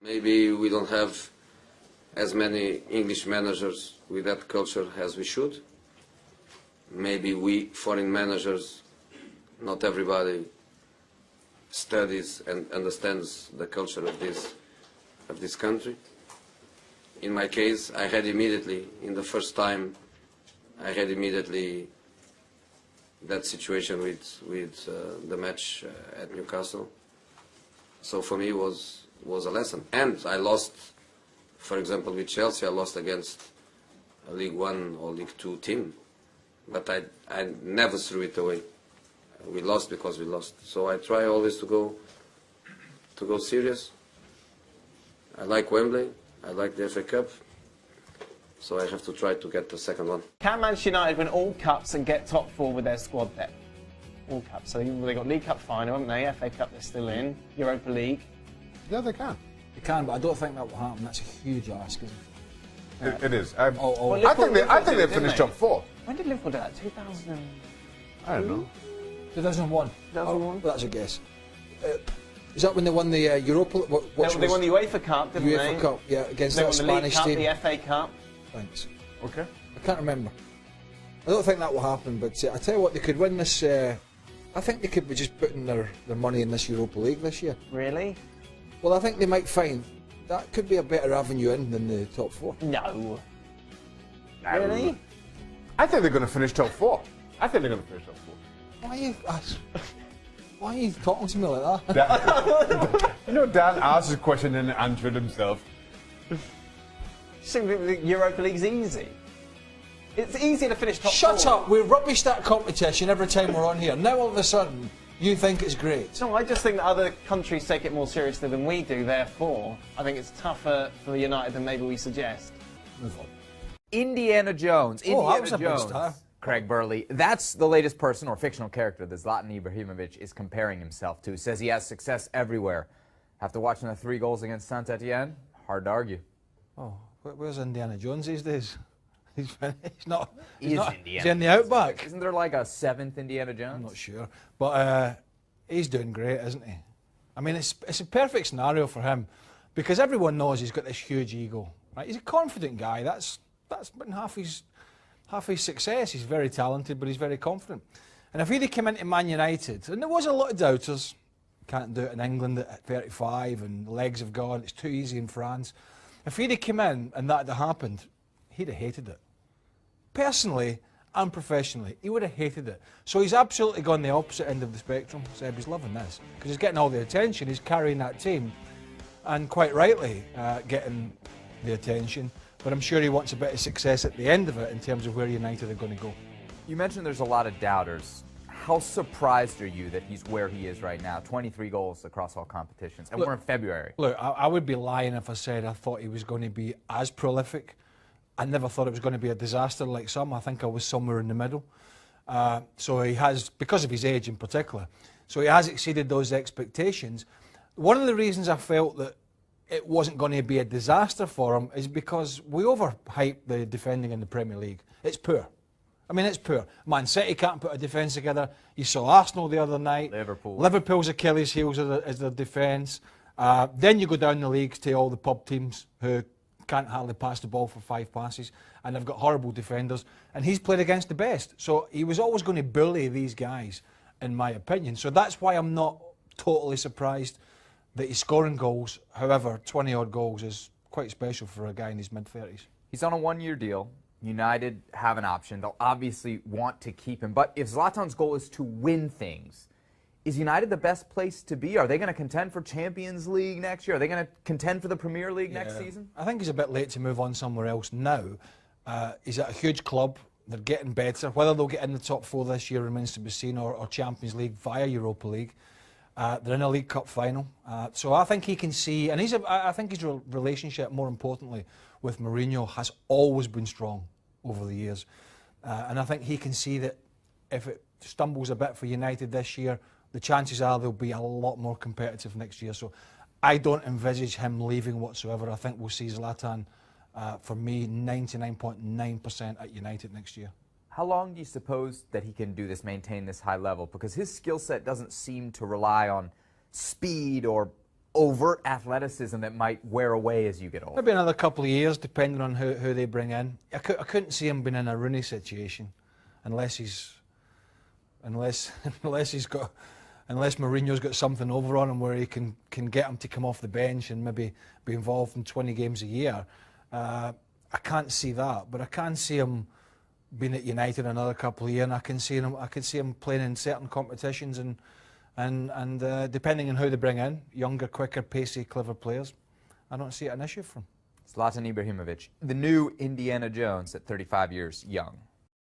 Maybe we don't have as many English managers with that culture as we should. Maybe we, foreign managers, not everybody studies and understands the culture of this country. In my case, I had immediately, in the first time, I had immediately that situation with the match at Newcastle. So for me, it was a lesson. And I lost, for example, with Chelsea, I lost against a League One or League Two team. But I never threw it away. We lost because we lost. So I try always to go serious. I like Wembley. I like the FA Cup. So I have to try to get the second one. Can Manchester United win all cups and get top four with their squad then? All cups. So they got League Cup final, haven't they? FA Cup they're still in. Europa League. Yeah, they can. They can, but I don't think that will happen. That's a huge ask, isn't it? It is. Well, I think they finished top four. When did Liverpool do that? 2000? I don't know. 2001. 2001? Well, that's a guess. Is that when they won the Europa? They won the UEFA Cup, didn't they? UEFA Cup, yeah, against that Spanish team. team. They won the League Cup, the FA Cup. Thanks. Okay. I can't remember. I don't think that will happen, but I tell you what, they could win this. I think they could be just putting their money in this Europa League this year. Really? Well, I think they might find that could be a better avenue in than the top four. No. Really? I think they're going to finish top four. I think they're going to finish top four. Why are you talking to me like that? You know, Dan asked a question and answered himself. The Europa League's easy. It's easy to finish top four. Shut up! We rubbish that competition every time we're on here. Now all of a sudden, you think it's great. No, I just think that other countries take it more seriously than we do, therefore, I think it's tougher for United than maybe we suggest. Move on. Indiana Jones. That was a big star. Craig Burley. That's the latest person or fictional character that Zlatan Ibrahimovic is comparing himself to. Says he has success everywhere. After watching the 3 goals against Saint Etienne, hard to argue. Oh, where's Indiana Jones these days? He's not. He's in the outback. Isn't there like a 7th Indiana Jones? I'm not sure, but he's doing great, isn't he? I mean, it's a perfect scenario for him because everyone knows he's got this huge ego. Right? He's a confident guy. That's been half his success. He's very talented, but he's very confident. And if he'd have come into Man United, and there was a lot of doubters, can't do it in England at 35, and the legs have gone. It's too easy in France. If he'd have come in and that had happened, he'd have hated it. Personally and professionally, he would have hated it. So he's absolutely gone the opposite end of the spectrum. Seb, he's loving this because he's getting all the attention. He's carrying that team, and quite rightly getting the attention. But I'm sure he wants a bit of success at the end of it in terms of where United are going to go. You mentioned there's a lot of doubters. How surprised are you that he's where he is right now? 23 goals across all competitions, and we're in February. Look, I would be lying if I said I thought he was going to be as prolific. I never thought it was going to be a disaster like some. I think I was somewhere in the middle. So he has, because of his age in particular, so he has exceeded those expectations. One of the reasons I felt that it wasn't going to be a disaster for him is because we overhyped the defending in the Premier League. It's poor. I mean, it's poor. Man City can't put a defence together. You saw Arsenal the other night. Liverpool's Achilles heels is their defence. Then you go down the leagues to all the pub teams who can't hardly pass the ball for 5 passes, and they've got horrible defenders. And he's played against the best. So he was always going to bully these guys, in my opinion. So that's why I'm not totally surprised that he's scoring goals. However, 20-odd goals is quite special for a guy in his mid-30s. He's on a 1-year deal. United have an option. They'll obviously want to keep him. But if Zlatan's goal is to win things, is United the best place to be? Are they going to contend for Champions League next year? Are they going to contend for the Premier League next season? I think he's a bit late to move on somewhere else now. He's at a huge club. They're getting better. Whether they'll get in the top 4 this year remains to be seen, or Champions League via Europa League. They're in a League Cup final. So I think he can see, and I think his relationship, more importantly, with Mourinho has always been strong over the years. And I think he can see that if it stumbles a bit for United this year, the chances are they'll be a lot more competitive next year. So I don't envisage him leaving whatsoever. I think we'll see Zlatan, for me, 99.9% at United next year. How long do you suppose that he can do this, maintain this high level? Because his skill set doesn't seem to rely on speed or overt athleticism that might wear away as you get older? Maybe another couple of years, depending on who they bring in. I couldn't see him being in a Rooney situation unless unless Mourinho's got something over on him where he can get him to come off the bench and maybe be involved in 20 games a year. I can't see that, but I can see him being at United another couple of years, and I can see him playing in certain competitions and depending on who they bring in, younger, quicker, pacey, clever players, I don't see it an issue for him. Zlatan Ibrahimovic, the new Indiana Jones at 35 years young.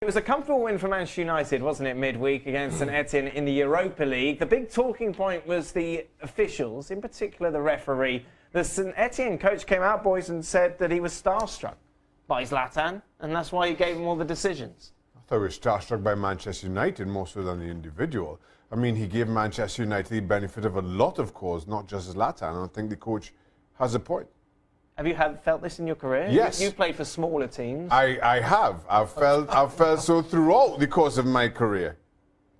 It was a comfortable win for Manchester United, wasn't it, midweek against St Etienne in the Europa League. The big talking point was the officials, in particular the referee. The St Etienne coach came out, boys, and said that he was starstruck by Zlatan, and that's why he gave him all the decisions. I thought he was starstruck by Manchester United more so than the individual. I mean, he gave Manchester United the benefit of a lot of calls, not just Zlatan. And I think the coach has a point. Have you felt this in your career? Yes. You played for smaller teams. I have. I've felt so throughout the course of my career.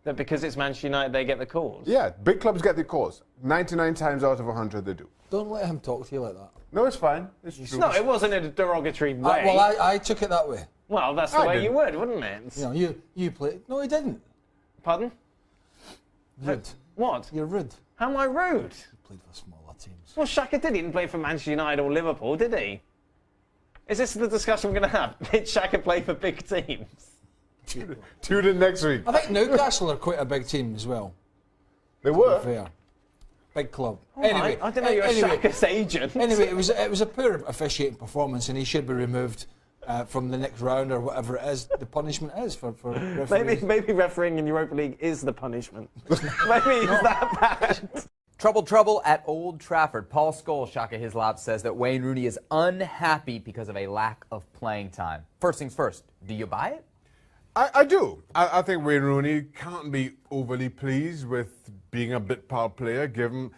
That because it's Manchester United, they get the calls? Yeah, big clubs get the calls. 99 times out of 100 they do. Don't let him talk to you like that. No, it's fine. It's true. No, it wasn't in a derogatory way. I took it that way. Well, that's the I way didn't. you would, wouldn't it? You know, you played. No, he didn't. Pardon? Rude. What? You're rude. How am I rude? You played for smaller teams. Well, Shaka didn't play for Manchester United or Liverpool, did he? Is this the discussion we're going to have? Did Shaka play for big teams? Tune in next week. I think Newcastle are quite a big team as well. They To were. be fair. Big club. All right, I didn't know you were Shaka's agent. Anyway, it was a poor officiating performance, and he should be removed from the next round or whatever it is. The punishment is for referees. Maybe refereeing in Europa League is the punishment. Maybe it's that bad. Trouble at Old Trafford. Paul Scholes, Shaka Hislop, says that Wayne Rooney is unhappy because of a lack of playing time. First things first, do you buy it? I do. I think Wayne Rooney can't be overly pleased with being a bit part player given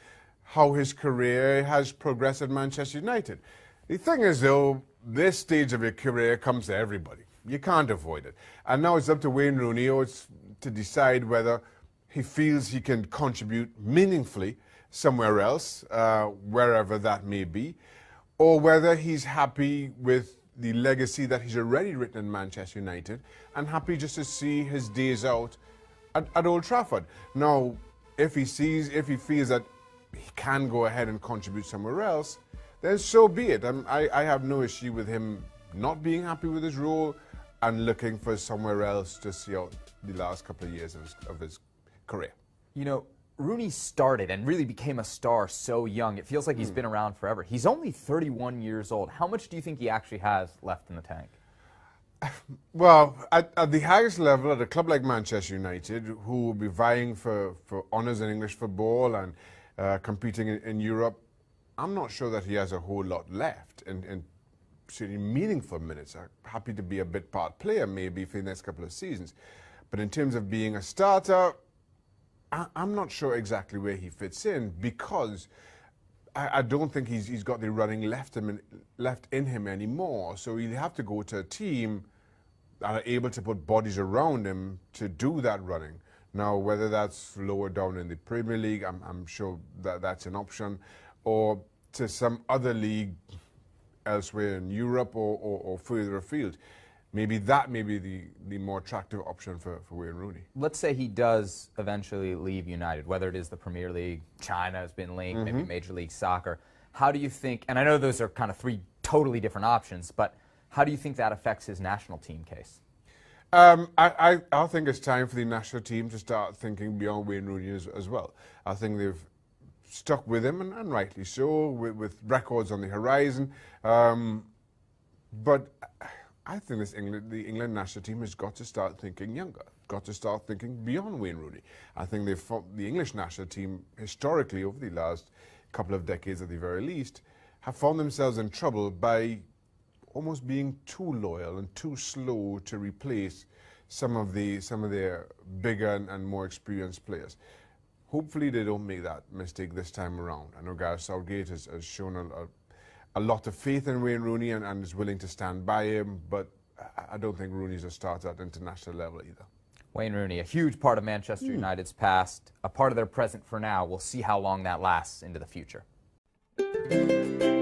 how his career has progressed at Manchester United. The thing is, though, this stage of your career comes to everybody. You can't avoid it. And now it's up to Wayne Rooney to decide whether he feels he can contribute meaningfully somewhere else, wherever that may be, or whether he's happy with the legacy that he's already written in Manchester United and happy just to see his days out at Old Trafford. Now, if he feels that he can go ahead and contribute somewhere else, then so be it. I have no issue with him not being happy with his role and looking for somewhere else to see out the last couple of years of his career. You know, Rooney started and really became a star so young. It feels like he's been around forever. He's only 31 years old. How much do you think he actually has left in the tank? Well, at the highest level, at a club like Manchester United, who will be vying for honours in English football and competing in Europe, I'm not sure that he has a whole lot left in certainly meaningful minutes. I'm happy to be a bit part player maybe for the next couple of seasons. But in terms of being a starter, I'm not sure exactly where he fits in because I don't think he's got the running left in him anymore. So he'll have to go to a team that are able to put bodies around him to do that running. Now, whether that's lower down in the Premier League, I'm sure that's an option, or to some other league elsewhere in Europe or further afield. Maybe that may be the more attractive option for Wayne Rooney. Let's say he does eventually leave United, whether it is the Premier League, China has been linked, maybe Major League Soccer. How do you think, and I know those are kind of three totally different options, but how do you think that affects his national team case? I think it's time for the national team to start thinking beyond Wayne Rooney as well. I think they've stuck with him, and rightly so, with records on the horizon. But I think the England national team has got to start thinking younger, got to start thinking beyond Wayne Rooney. I think the English national team, historically, over the last couple of decades at the very least, have found themselves in trouble by almost being too loyal and too slow to replace some of their bigger and more experienced players. Hopefully they don't make that mistake this time around. I know Gareth Southgate has shown a lot of faith in Wayne Rooney and is willing to stand by him, but I don't think Rooney's a starter at international level either. Wayne Rooney, a huge part of Manchester United's past, a part of their present for now. We'll see how long that lasts into the future. Bye.